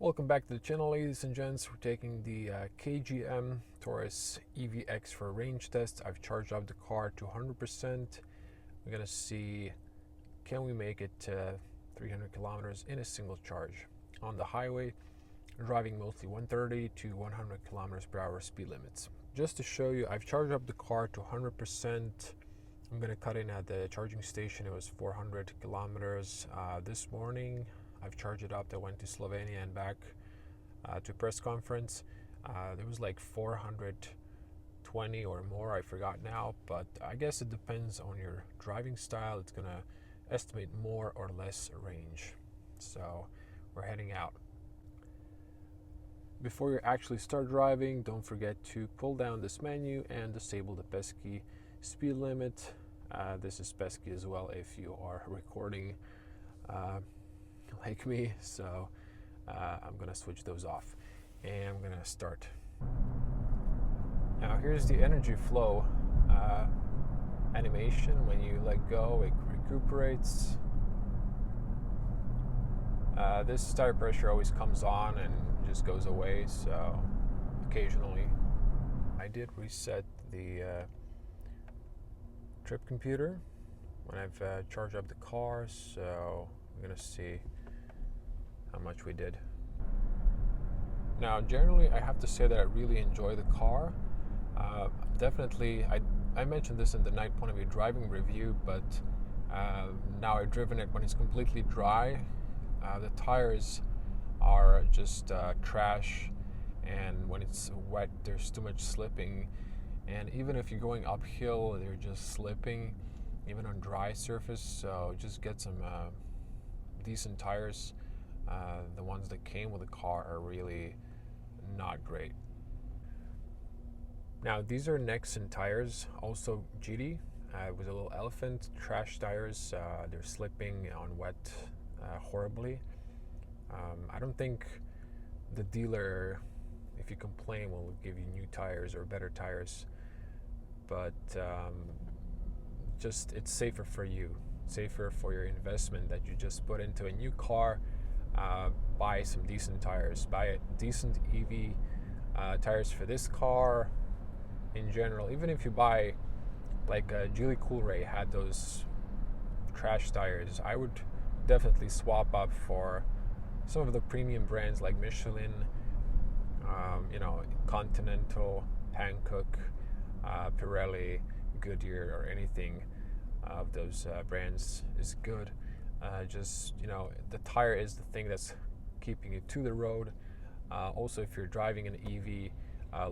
Welcome back to the channel, ladies and gents. We're taking the KGM Torres EVX for a range test. I've charged up the car to 100%. We're gonna see, can we make it 300 kilometers in a single charge on the highway, driving mostly 130 to 100 kilometers per hour speed limits. Just to show you, I've charged up the car to 100%. I'm gonna cut in at the charging station. It was 400 kilometers this morning. I've charged it up. I went to Slovenia and back to a press conference. There was like 420 or more, I forgot now, but I guess it depends on your driving style. It's gonna estimate more or less range. So we're heading out. Before you actually start driving, don't forget to pull down this menu and disable the pesky speed limit. This is pesky as well if you are recording like me, so I'm gonna switch those off and I'm gonna start. Now here's the energy flow animation. When you let go, it recuperates. This tire pressure always comes on and just goes away, so occasionally. I did reset the trip computer when I've charged up the car, so I'm gonna see how much we did. Now generally I have to say that I really enjoy the car. Definitely, I mentioned this in the night point of view driving review, but now I've driven it when it's completely dry. The tires are just trash, and when it's wet there's too much slipping, and even if you're going uphill they're just slipping even on dry surface. So just get some decent tires. The ones that came with the car are really not great. Now these are Nexen tires, also GT with a little elephant, trash tires. They're slipping on wet horribly. I don't think the dealer, if you complain, will give you new tires or better tires, but just it's safer for you, safer for your investment that you just put into a new car. Buy some decent tires, buy a decent EV tires for this car in general. Even if you buy like Geely Coolray had those trash tires, I would definitely swap up for some of the premium brands like Michelin, Continental, Hankook, Pirelli, Goodyear, or anything of those brands is good. The tire is the thing that's keeping you to the road. Also, if you're driving an EV,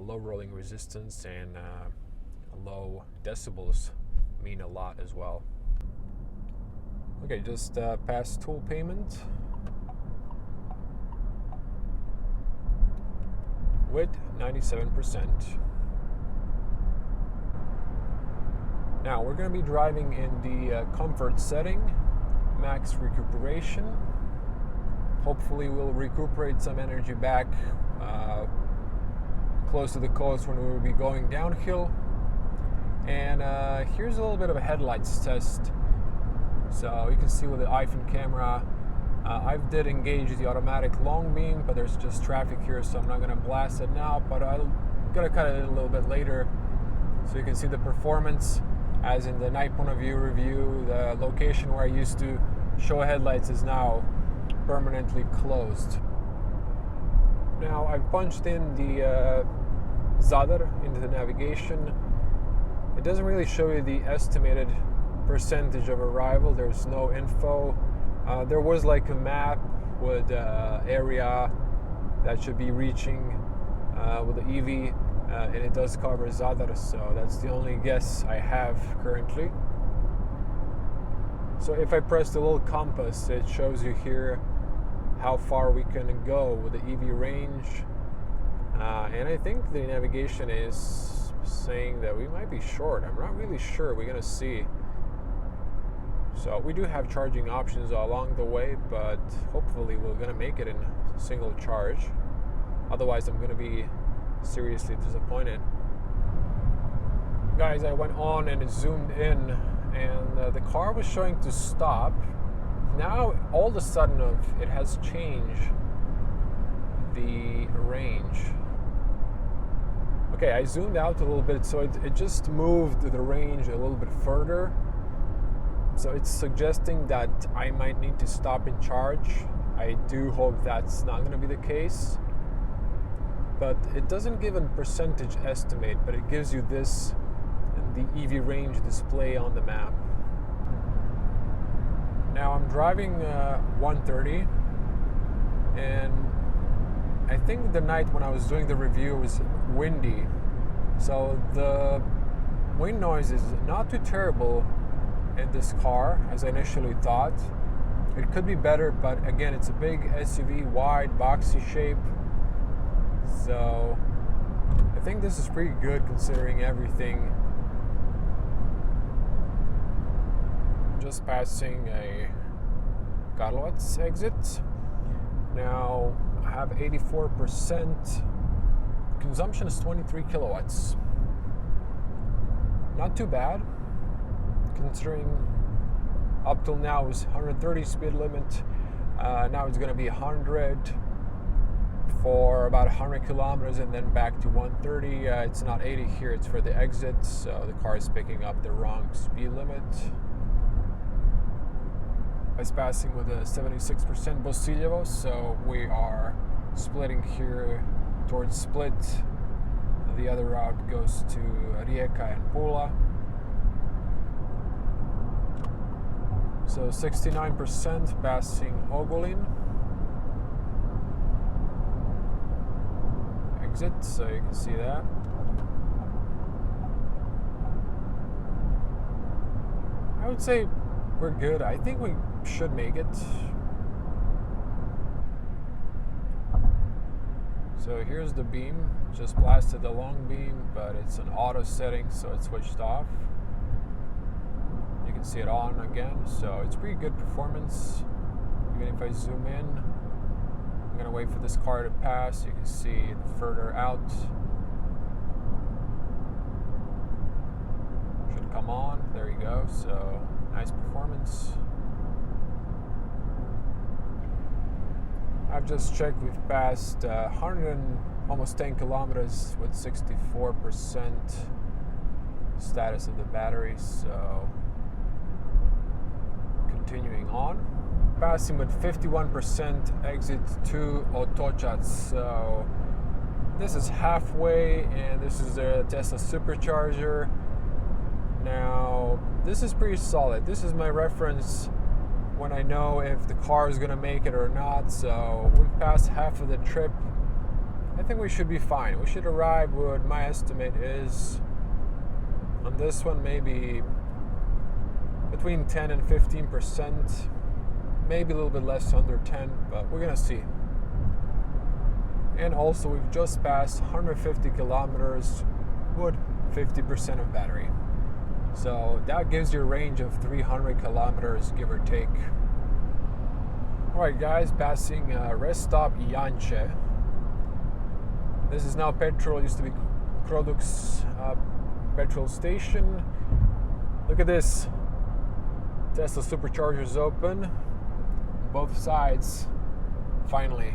low rolling resistance and low decibels mean a lot as well. Okay, just past toll payment with 97%. Now we're going to be driving in the comfort setting, max recuperation. Hopefully we'll recuperate some energy back close to the coast when we will be going downhill. And here's a little bit of a headlights test. So you can see with the iPhone camera, I did engage the automatic long beam, but there's just traffic here, so I'm not going to blast it now, but I'm going to cut it a little bit later so you can see the performance. As in the night point of view review, the location where I used to show headlights is now permanently closed. Now I've punched in the Zadar into the navigation. It doesn't really show you the estimated percentage of arrival. There's no info. There was like a map with area that should be reaching with the EV. And it does cover Zadar, so that's the only guess I have currently. So if I press the little compass, it shows you here how far we can go with the EV range. And I think the navigation is saying that we might be short. I'm not really sure. We're gonna see. So we do have charging options along the way, but hopefully we're gonna make it in single charge. Otherwise, I'm gonna be seriously disappointed. Guys, I went on and zoomed in, and the car was showing to stop. Now all of a sudden it has changed range. Okay, I zoomed out a little bit, so it just moved the range a little bit further. So it's suggesting that I might need to stop and charge. I do hope that's not going to be the case. But it doesn't give a percentage estimate, but it gives you this, the EV range display on the map. Now I'm driving 130, and I think the night when I was doing the review it was windy, so the wind noise is not too terrible in this car as I initially thought. It could be better, but again, it's a big SUV, wide, boxy shape, so I think this is pretty good considering everything. Just passing a Karlovac exit. Now I have 84%. Consumption is 23 kilowatts. Not too bad, considering up till now it was 130 speed limit. Now it's going to be 100 for about 100 kilometers and then back to 130. It's not 80 here, it's for the exit, so the car is picking up the wrong speed limit. It's passing with a 76% Bosilevo, so we are splitting here towards Split. The other route goes to Rijeka and Pula. So 69% passing Ogulin. Exit, so you can see that. I would say we're good. I think we should make it. So here's the beam. Just blasted the long beam, but it's an auto setting, so it's switched off. You can see it on again, so it's pretty good performance. Even if I zoom in, I'm gonna wait for this car to pass. You can see further out. Should come on. There you go. So nice performance. I've just checked, we've passed 100 and almost 10 kilometers with 64% status of the battery, so continuing on. Passing with 51% exit to Otočac, so this is halfway, and this is the Tesla supercharger. Now, this is pretty solid. This is my reference when I know if the car is going to make it or not. So we've passed half of the trip. I think we should be fine. We should arrive, what my estimate is on this one, maybe between 10 and 15%, maybe a little bit less, under 10, but we're going to see. And also we've just passed 150 kilometers with 50% of battery. So that gives you a range of 300 kilometers, give or take. Alright guys, passing rest stop Janče. This is now petrol, used to be Krodux petrol station. Look at this. Tesla supercharger is open. Both sides, finally.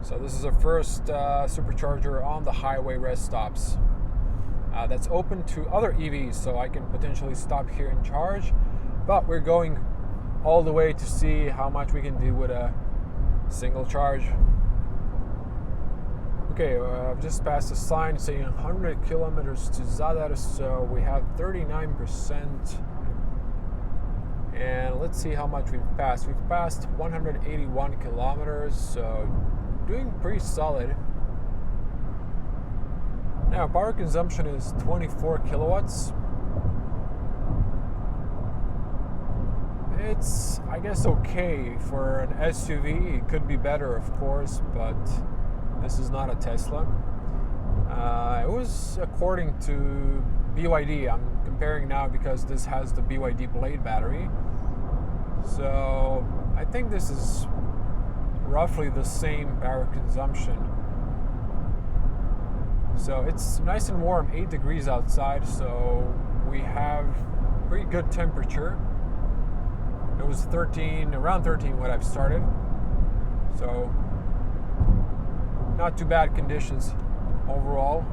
So this is our first supercharger on the highway rest stops. That's open to other EVs, so I can potentially stop here and charge, but we're going all the way to see how much we can do with a single charge. Okay, I've just passed a sign saying 100 kilometers to Zadar, so we have 39%. And let's see how much we've passed. We've passed 181 kilometers, so doing pretty solid. Now, power consumption is 24 kilowatts. It's, I guess, okay for an SUV. It could be better, of course, but this is not a Tesla. It was according to BYD. I'm comparing now because this has the BYD Blade battery. So I think this is roughly the same power consumption. So it's nice and warm, 8 degrees outside, so we have pretty good temperature. It was 13, around 13 when I've started. So not too bad conditions overall.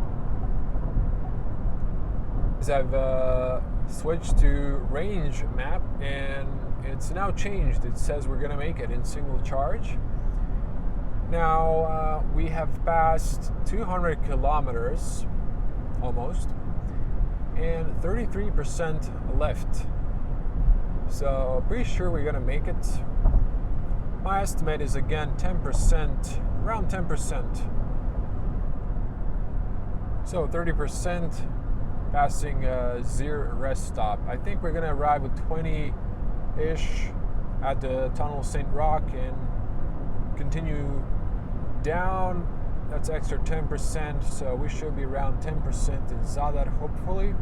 As I've switched to range map, and it's now changed. It says we're gonna make it in single charge. Now we have passed 200 kilometers almost, and 33% left. So pretty sure we're gonna make it. My estimate is again 10%, around 10%. So 30% passing Zir rest stop. I think we're gonna arrive with 20-ish at the Tunnel St. Roch and continue down. That's extra 10%, so we should be around 10% in Zadar, hopefully.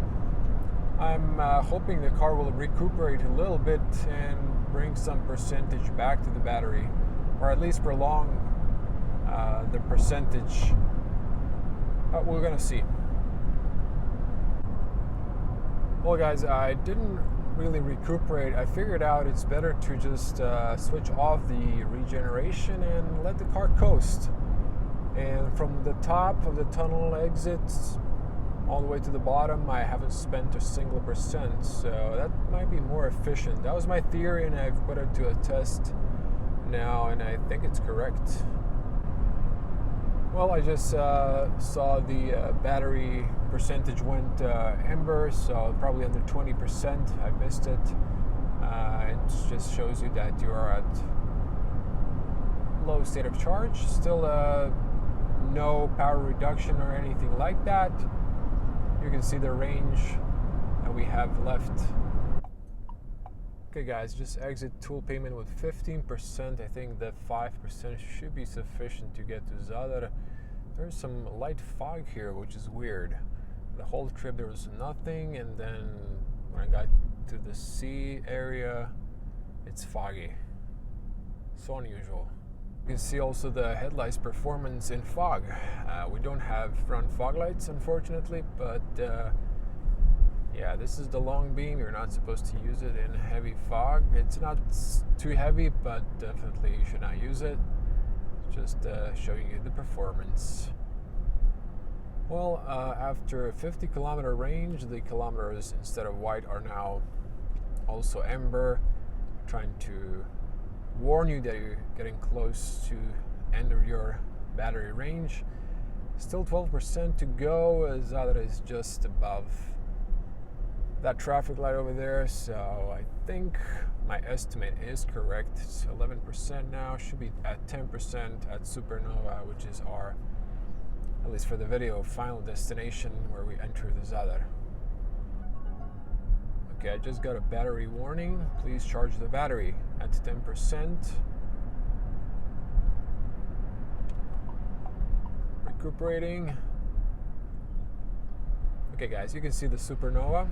I'm hoping the car will recuperate a little bit and bring some percentage back to the battery, or at least prolong the percentage. But we're gonna see. Well guys, I didn't really recuperate. I figured out it's better to just switch off the regeneration and let the car coast. And from the top of the tunnel exits all the way to the bottom, I haven't spent a single percent, so that might be more efficient. That was my theory, and I've put it to a test now, and I think it's correct. Well, I just saw the battery percentage went ember, so probably under 20%. I missed it. It just shows you that you are at low state of charge. Still no power reduction or anything like that. You can see the range that we have left. Okay guys, just exit tool payment with 15%. I think that 5% should be sufficient to get to Zadar. There's some light fog here, which is weird. The whole trip there was nothing, and then when I got to the sea area, it's foggy. So unusual. You can see also the headlights performance in fog. We don't have front fog lights, unfortunately, but yeah, this is the long beam. You're not supposed to use it in heavy fog. It's not too heavy, but definitely you should not use it. Just showing you the performance. Well, after a 50 kilometer range, the kilometers instead of white are now also amber, trying to warn you that you're getting close to end of your battery range. Still 12% to go. Zadar is just above that traffic light over there, so I think my estimate is correct. It's 11% now, should be at 10% at Supernova, which is our, at least for the video, final destination where we enter the Zadar. Okay, I just got a battery warning. Please charge the battery at 10%. Recuperating. Okay guys, you can see the Supernova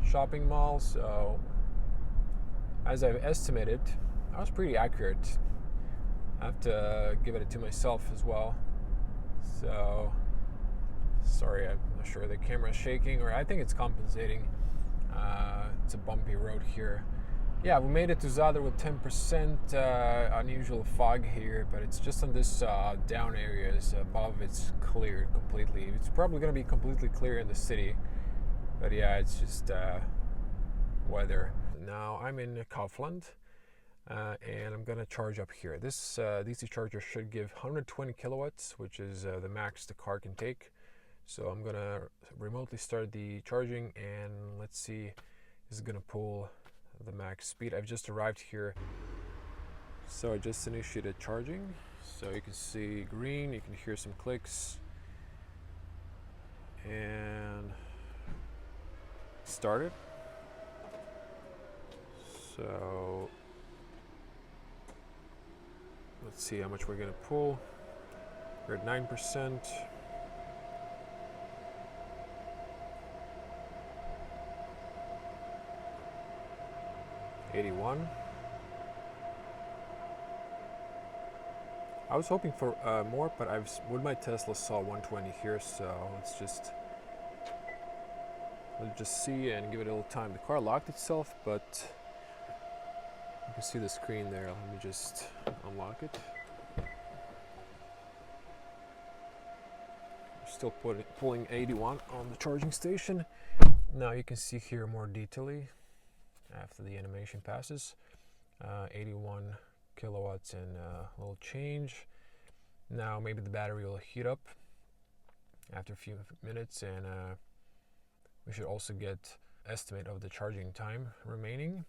shopping mall. So as I've estimated, I was pretty accurate. I have to give it to myself as well. So sorry, I'm not sure the camera's shaking, or I think it's compensating. It's a bumpy road here. Yeah, we made it to Zadar with 10%. Unusual fog here, but it's just on this down areas. Above it's clear completely. It's probably going to be completely clear in the city, but yeah, it's just weather. Now I'm in Kaufland, and I'm going to charge up here. This DC charger should give 120 kilowatts, which is the max the car can take. So I'm going to remotely start the charging, and let's see. This is going to pull the max speed. I've just arrived here, so I just initiated charging. So you can see green, you can hear some clicks, and started. So let's see how much we're going to pull. We're at 9%. $81. I was hoping for more, but with my Tesla saw 120 here, so let's just see and give it a little time. The car locked itself, but you can see the screen there. Let me just unlock it. still pulling 81 on the charging station. Now you can see here more detailedly after the animation passes. 81 kilowatts and a little change. Now maybe the battery will heat up after a few minutes, and we should also get estimate of the charging time remaining.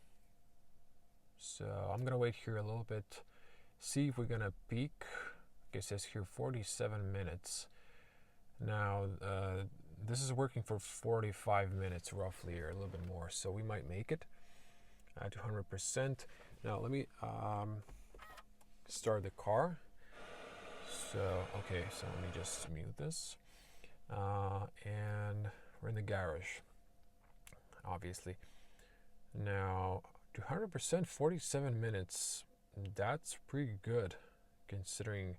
So I'm gonna wait here a little bit, see if we're gonna peak. It says here 47 minutes. Now this is working for 45 minutes roughly, or a little bit more, so we might make it to 100%. Now let me start the car. So okay, so let me just mute this, and we're in the garage, obviously. Now to 100%, 47 minutes, that's pretty good considering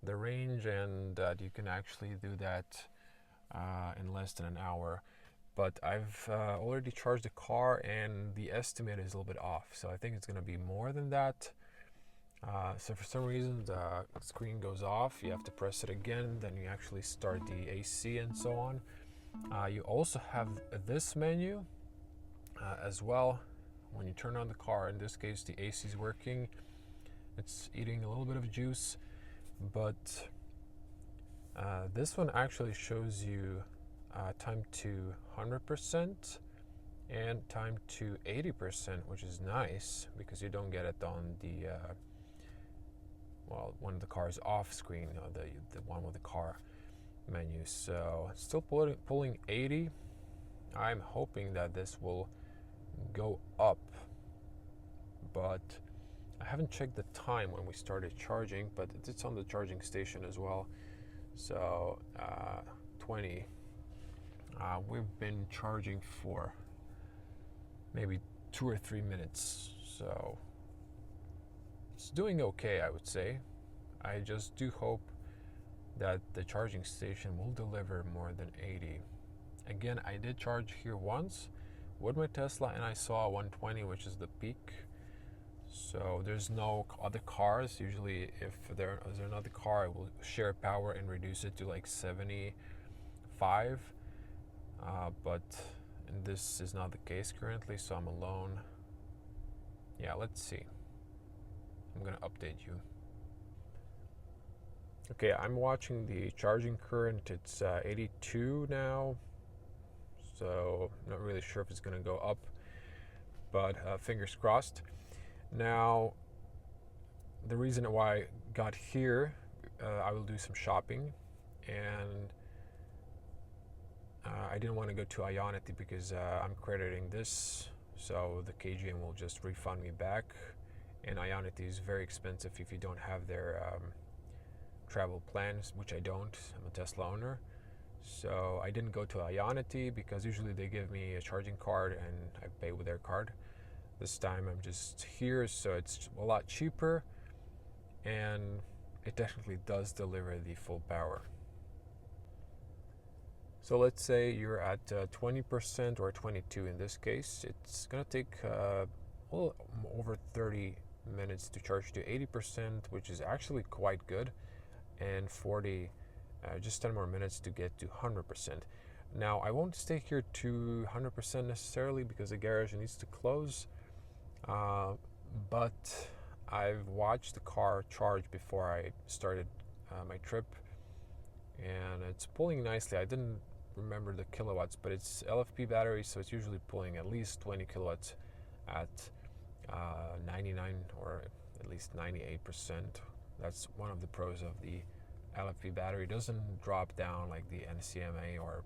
the range, and that you can actually do that in less than an hour. But I've already charged the car, and the estimate is a little bit off, so I think it's going to be more than that. So for some reason the screen goes off, you have to press it again, then you actually start the AC and so on. You also have this menu as well. When you turn on the car, in this case the AC is working, it's eating a little bit of juice, but this one actually shows you time to 100% and time to 80%, which is nice because you don't get it on the well, when the car is off screen, the one with the car menu. So still pulling 80. I'm hoping that this will go up, but I haven't checked the time when we started charging, but it's on the charging station as well. So 20. We've been charging for maybe 2 or 3 minutes, so it's doing okay, I would say. I just do hope that the charging station will deliver more than 80. Again, I did charge here once with my Tesla, and I saw 120, which is the peak. So there's no other cars. Usually if there is another car, I will share power and reduce it to like 75. But this is not the case currently, so I'm alone. Yeah, let's see. I'm gonna update you. Okay, I'm watching the charging current. It's 82 now, so not really sure if it's gonna go up, but fingers crossed. Now, the reason why I got here, I will do some shopping, and I didn't want to go to Ionity because I'm crediting this, so the KGM will just refund me back. And Ionity is very expensive if you don't have their travel plans, which I don't. I'm a Tesla owner, so I didn't go to Ionity because usually they give me a charging card and I pay with their card. This time I'm just here, so it's a lot cheaper, and it definitely does deliver the full power. So let's say you're at 20% or 22 in this case. It's gonna take a little over 30 minutes to charge to 80%, which is actually quite good, and 40, just 10 more minutes to get to 100%. Now I won't stay here to 100% necessarily because the garage needs to close, but I've watched the car charge before I started my trip, and it's pulling nicely. I didn't remember the kilowatts, but it's LFP battery, so it's usually pulling at least 20 kilowatts at 99 or at least 98%. That's one of the pros of the LFP battery. It doesn't drop down like the NCMA or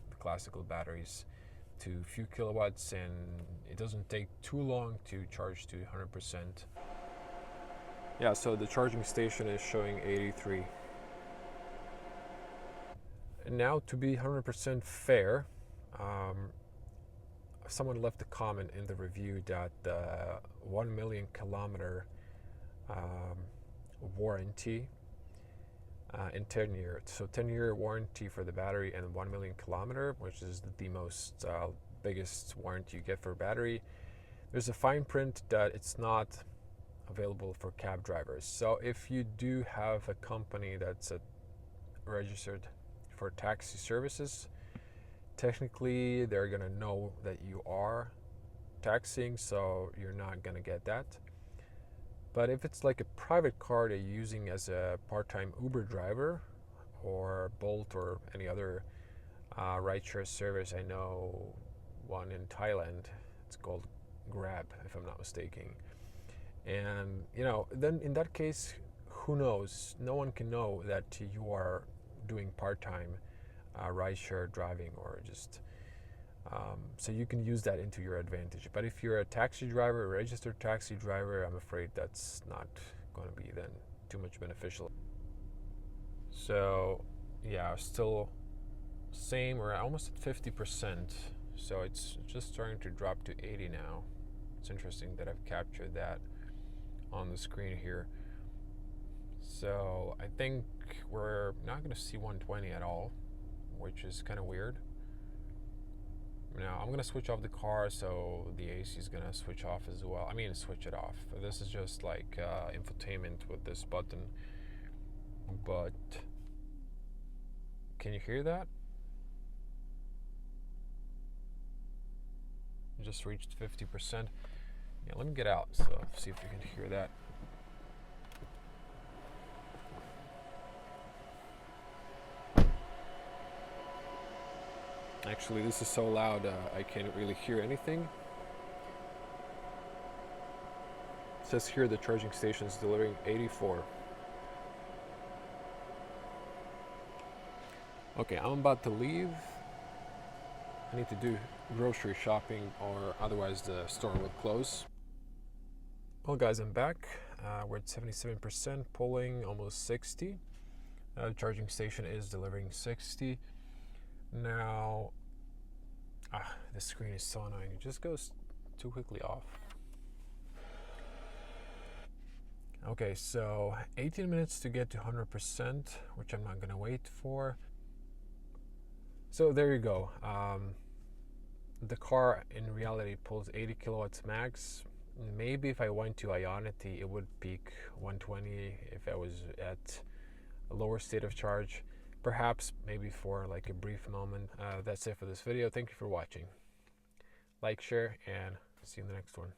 the classical batteries to a few kilowatts, and it doesn't take too long to charge to 100%. Yeah, so the charging station is showing 83. And now, to be 100% fair, someone left a comment in the review that the 1 million kilometer warranty in 10 years. So 10-year warranty for the battery and 1 million kilometer, which is the most biggest warranty you get for a battery. There's a fine print that it's not available for cab drivers. So if you do have a company that's registered for taxi services. Technically, they're gonna know that you are taxiing, so you're not gonna get that. But if it's like a private car that you're using as a part-time Uber driver or Bolt or any other rideshare service, I know one in Thailand, it's called Grab, if I'm not mistaken. And then in that case, who knows? No one can know that you are doing part-time rideshare driving, or just so you can use that into your advantage. But if you're a taxi driver, a registered taxi driver, I'm afraid that's not going to be then too much beneficial. So yeah, still same, we're almost at 50%, so it's just starting to drop to 80 now. It's interesting that I've captured that on the screen here. So I think we're not going to see 120 at all, which is kind of weird. Now I'm going to switch off the car, so the AC is going to switch off as well. I mean, switch it off. This is just like infotainment with this button. But can you hear that? Just reached 50%. Yeah, let me get out, so see if you can hear that. Actually, this is so loud I can't really hear anything. It says here the charging station is delivering 84. Okay, I'm about to leave. I need to do grocery shopping, or otherwise the store will close. Well guys, I'm back. We're at 77%, pulling almost 60. The charging station is delivering 60. Now, the screen is so annoying. It just goes too quickly off. Okay, so 18 minutes to get to 100%, which I'm not gonna wait for. So there you go. The car in reality pulls 80 kilowatts max. Maybe if I went to Ionity, it would peak 120 if I was at a lower state of charge. Perhaps maybe for like a brief moment. That's it for this video. Thank you for watching. Like, share, and see you in the next one.